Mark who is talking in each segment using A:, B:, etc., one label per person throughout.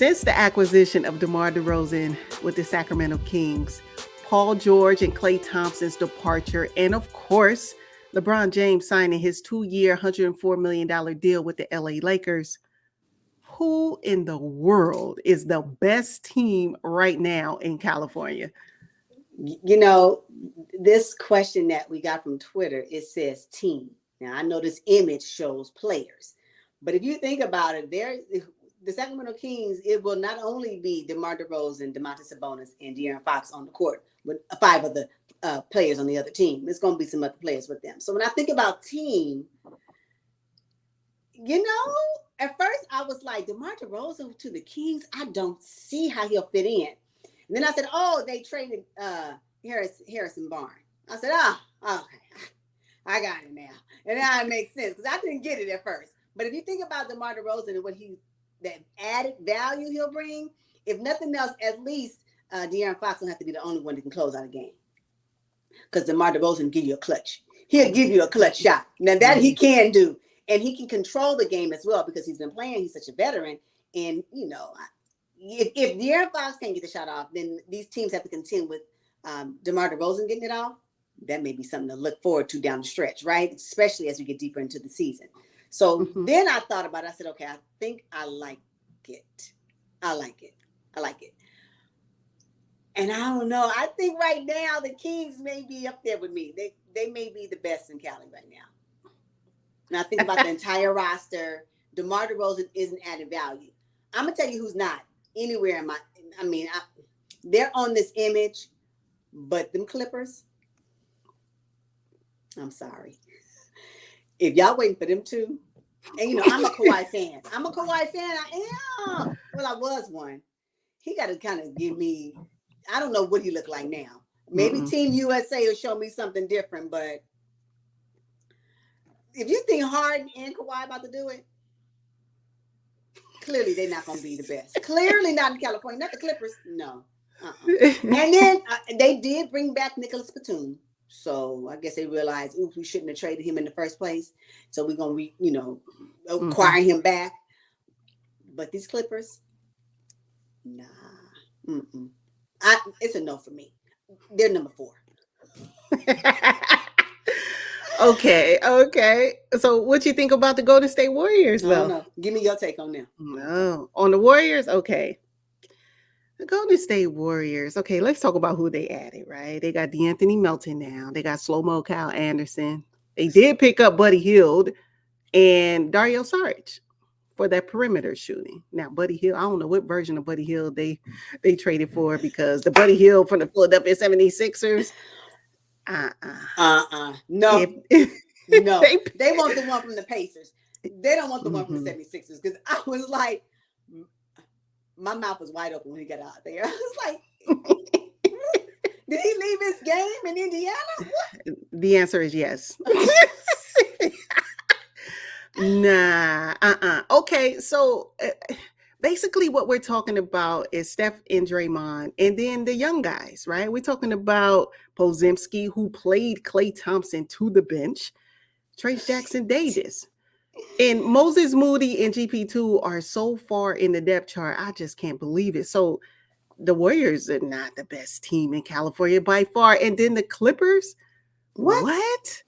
A: Since the acquisition of De'Mar DeRozan with the Sacramento Kings, Paul George and Klay Thompson's departure, and of course, LeBron James signing his 2-year, $104 million deal with the LA Lakers, who in the world is the best team right now in California?
B: You know, this question that we got from Twitter, it says team. Now, I know this image shows players, but if you think about it, the Sacramento Kings, it will not only be DeMar DeRozan, Domantas Sabonis, and De'Aaron Fox on the court with 5 of the players on the other team. There's going to be some other players with them. So when I think about team, you know, at first I was like, DeMar DeRozan to the Kings, I don't see how he'll fit in. And then I said, oh, they traded Harrison Barnes. I said, okay, I got it now. And now it makes sense because I didn't get it at first. But if you think about DeMar DeRozan and what that added value he'll bring, if nothing else, at least De'Aaron Fox don't have to be the only one that can close out a game. Because DeMar DeRozan will give you a clutch. He'll give you a clutch shot. Now that he can do. And he can control the game as well because he's been playing. He's such a veteran. And, you know, if De'Aaron Fox can't get the shot off, then these teams have to contend with DeMar DeRozan getting it off. That may be something to look forward to down the stretch, right? Especially as we get deeper into the season. So then I thought about it. I said, okay, I think I like it. I like it. And I don't know. I think right now the Kings may be up there with me. They may be the best in Cali right now. And I think about the entire roster. DeMar DeRozan isn't added value. I'm going to tell you who's not anywhere in they're on this image, but them Clippers, I'm sorry. If y'all waiting for them two, and you know, I'm a Kawhi fan. I am. Well, I was one. He got to kind of give me, I don't know what he look like now. Maybe Team USA will show me something different, but if you think Harden and Kawhi about to do it, clearly they're not going to be the best. Clearly not in California. Not the Clippers. No. And then they did bring back Nicholas Batum. So I guess they realized, oops, we shouldn't have traded him in the first place. So we're going to, acquire him back. But these Clippers, nah. It's a no for me. They're number 4.
A: Okay. So what you think about the Golden State Warriors, though?
B: No. Give me your take on them.
A: No. On the Warriors? Okay. The Golden State Warriors. Okay, let's talk about who they added, right? They got D'Anthony Melton now. They got slow-mo Kyle Anderson. They did pick up Buddy Hield and Dario Saric for that perimeter shooting. Now, Buddy Hield, I don't know what version of Buddy Hield they traded for, because the Buddy Hield from the Philadelphia 76ers,
B: no. No. They want the one from the Pacers. They don't want the one from the 76ers, because I was like, my mouth was wide open when he got out there. I was like, did he leave his game in Indiana? What?
A: The answer is yes. Nah. Okay, so basically what we're talking about is Steph and Draymond, and then the young guys, right? We're talking about Podziemski, who played Klay Thompson to the bench, Trayce Jackson-Davis. And Moses Moody and GP2 are so far in the depth chart. I just can't believe it. So the Warriors are not the best team in California by far. And then the Clippers? What?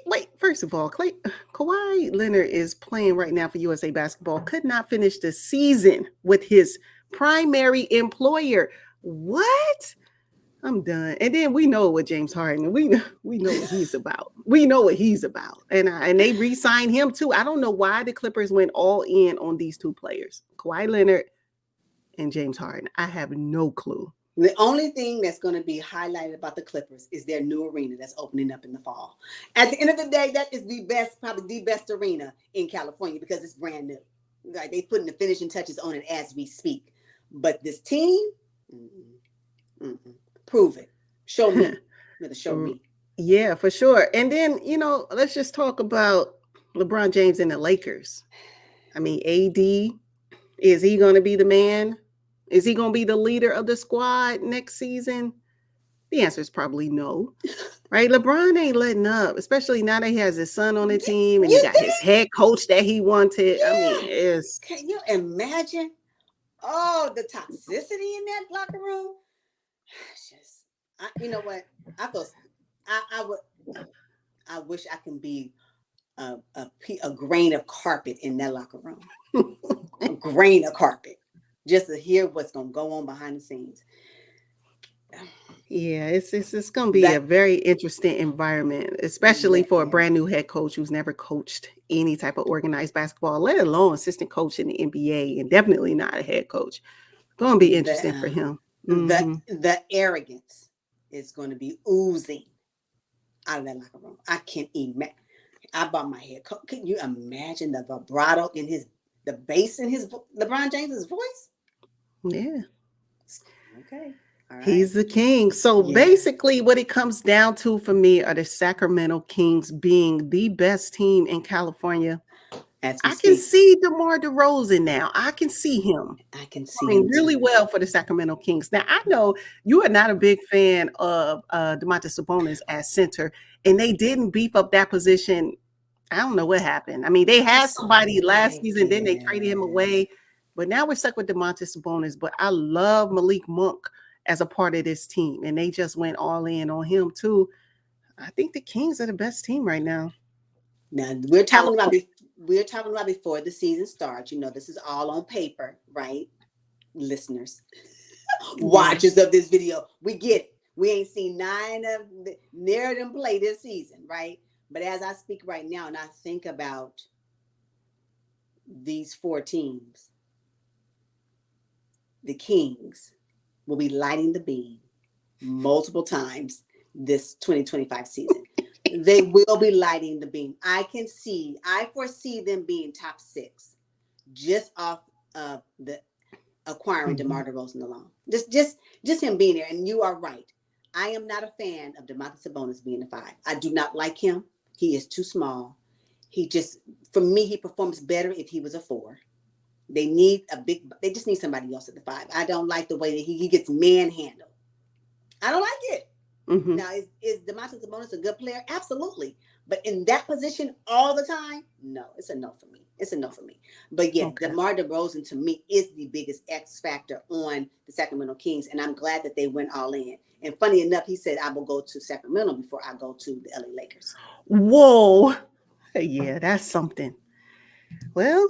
A: Wait, first of all, Kawhi Leonard is playing right now for USA Basketball. Could not finish the season with his primary employer. What? I'm done. And then we know what James Harden, we know what he's about. And they re-signed him too. I don't know why the Clippers went all in on these two players, Kawhi Leonard and James Harden. I have no clue.
B: The only thing that's going to be highlighted about the Clippers is their new arena that's opening up in the fall. At the end of the day, that is probably the best arena in California, because it's brand new. Like, they're putting the finishing touches on it as we speak. But this team, prove it. Show me. Show me.
A: Yeah, for sure. And then, let's just talk about LeBron James and the Lakers. I mean, AD, is he going to be the man? Is he going to be the leader of the squad next season? The answer is probably no. Right? LeBron ain't letting up, especially now that he has his son on the team and he
B: You
A: got his
B: think?
A: head coach that he wanted. I mean,
B: Yeah.
A: it's
B: Can you imagine? Oh, the toxicity in that locker room. It's just, you know what? I feel, I would, I wish I can be a grain of carpet in that locker room. A grain of carpet, just to hear what's gonna go on behind the scenes.
A: yeah, it's going to be a
B: That
A: very interesting environment, especially
B: that
A: for a
B: is
A: brand new head coach who's never coached any type of organized basketball, let alone assistant coach in the NBA, and definitely not a head coach. Going to be interesting for
B: the
A: him.
B: the
A: Hmm.
B: the arrogance is going to be oozing out of that locker room. I can't imagine. I bought my head coach. Can you imagine the vibrato in the bass in his LeBron James's voice?
A: Yeah.
B: Okay, all right,
A: He's the king. So
B: yeah.
A: basically, what it comes down to for me are the Sacramento Kings being the best team in California.
B: As we
A: I can
B: speak,
A: see DeMar DeRozan now. I can see him
B: I can see
A: performing
B: him
A: really
B: too.
A: well for the Sacramento Kings. Now, I know you are not a big fan of DeMontis Sabonis as center, and they didn't beef up that position. I don't know what happened. I mean, they had
B: That's
A: somebody last
B: right.
A: season, then they traded him
B: Yeah.
A: away. But now we're stuck with DeMontis Sabonis. But I love Malik Monk as a part of this team, and they just went all in on him too. I think the Kings are the best team right now.
B: Now
A: California.
B: we're talking about before the season starts. You know, this is all on paper, right? Listeners,
A: Yeah.
B: watchers of this video, we get it. We ain't seen nine of near them play this season, right? But as I speak right now and I think about these four teams, the Kings will be lighting the beam multiple times this 2025 season. They will be lighting the beam. I foresee them being top six just off of the acquiring
A: Mhm.
B: DeMar DeRozan alone. Just him being there. And you are right. I am not a fan of De'Mar Sabonis being a five. I do not like him. He is too small. He just, for me, he performs better if he was a four. They just need somebody else at the five. I don't like the way that he gets manhandled. I don't like it.
A: Mhm.
B: Now, is De'Montis Sabonis a good player? Absolutely. But in that position all the time, no, it's a no for me. It's a no for me. But yeah,
A: Okay.
B: DeMar DeRozan to me is the biggest X factor on the Sacramento Kings, and I'm glad that they went all in. And funny enough, he said, I will go to Sacramento before I go to the LA Lakers.
A: Whoa. Yeah, that's something. Well,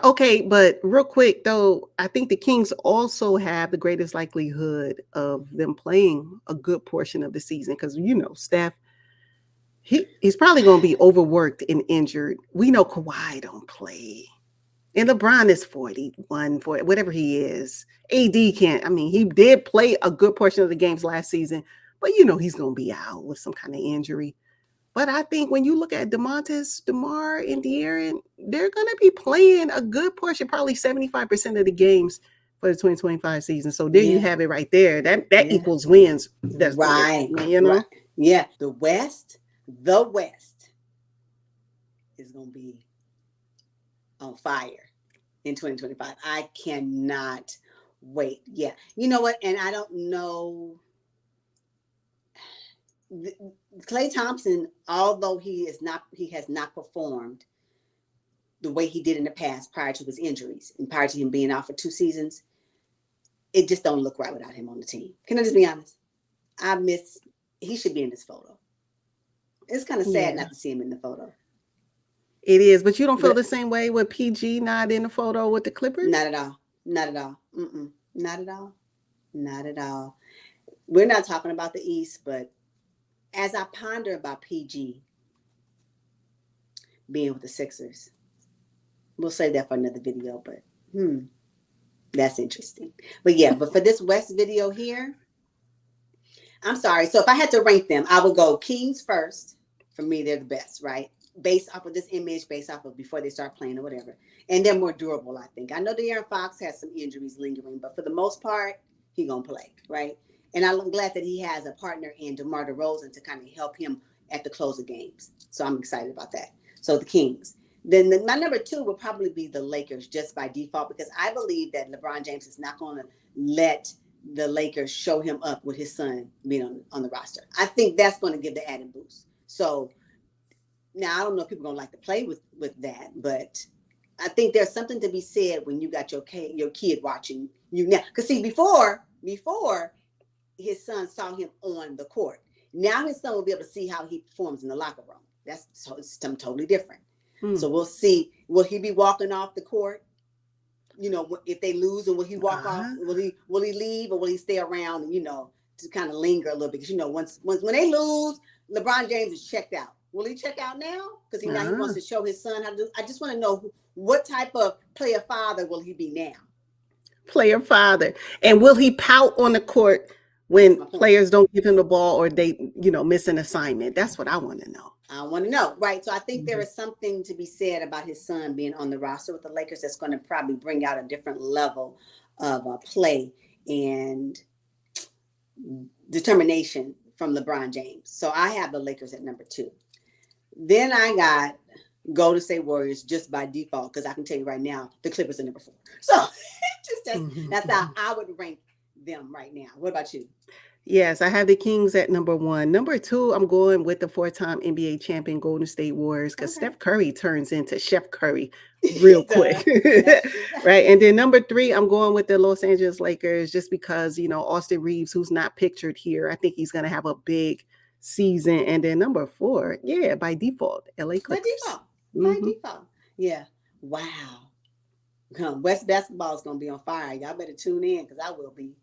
A: okay, but real quick though, I think the Kings also have the greatest likelihood of them playing a good portion of the season because Steph, he's probably going to be overworked and injured. We know Kawhi don't play, and LeBron is 41, 40, whatever he is. AD can't. I mean, he did play a good portion of the games last season, but he's going to be out with some kind of injury. But I think when you look at DeMar, and De'Aaron, they're going to be playing a good portion, probably 75% of the games for the 2025 season. So there you
B: Yeah,
A: have it right there. That
B: yeah.
A: equals wins. That's what they're
B: Right,
A: saying, you
B: right.
A: know?
B: Yeah, the West is going to be on fire in 2025. I cannot wait. Yeah. You know what? And I don't know. Klay Thompson, although he has not performed the way he did in the past prior to his injuries and prior to him being out for 2 seasons, it just don't look right without him on the team. Can I just be honest? He should be in this photo. It's kind of sad
A: Yeah,
B: not to see him in the photo.
A: it is. But you don't feel
B: But
A: the same way with PG not in the photo with the
B: not
A: Clippers?
B: at all. Not at all. Mm-mm. Not at all. Not at all. We're not talking about the East, but as I ponder about PG being with the Sixers, we'll save that for another video, but that's interesting. But yeah, but for this West video here, I'm sorry. So if I had to rank them, I would go Kings first. For me, they're the best, right? Based off of this image, based off of before they start playing or whatever. And they're more durable, I think. I know De'Aaron Fox has some injuries lingering, but for the most part, he gonna play, right? And I'm glad that he has a partner in DeMar DeRozan to kind of help him at the close of games. So I'm excited about that. So the Kings. Then my number two would probably be the Lakers just by default because I believe that LeBron James is not going to let the Lakers show him up with his son being on the roster. I think that's going to give the added boost. So now I don't know if people are going to like to play with that, but I think there's something to be said when you got your kid watching you now. Because see, before his son saw him on the court. Now his son will be able to see how he performs in the locker room. That's something totally different. So we'll see. Will he be walking off the court? You know, if they lose, and will he walk off? Will he leave, or will he stay around? And, you know, to kind of linger a little bit, because you know, once when they lose, LeBron James is checked out. Will he check out now? Because now he wants to show his son how to do. I just want to know what type of player father will he be now?
A: Player father, and will he pout on the court when players don't give him the ball or they, you know, miss an assignment? That's what I want to know.
B: I want to know, right? So I think there is something to be said about his son being on the roster with the Lakers that's going to probably bring out a different level of play and determination from LeBron James. So I have the Lakers at number 2. Then I got Golden State Warriors just by default, because I can tell you right now, the Clippers are number 4. So that's how I would rank them right now. What about you?
A: Yes, I have the Kings at number 1. Number 2, I'm going with the 4-time NBA champion Golden State Warriors, because Steph Curry turns into Chef Curry real quick. Right. And then number 3, I'm going with the Los Angeles Lakers, just because, you know, Austin Reeves, who's not pictured here, I think he's going to have a big season. And then number 4, by default, LA Clippers.
B: By default. Yeah. Wow. West basketball is going to be on fire. Y'all better tune in, because I will be.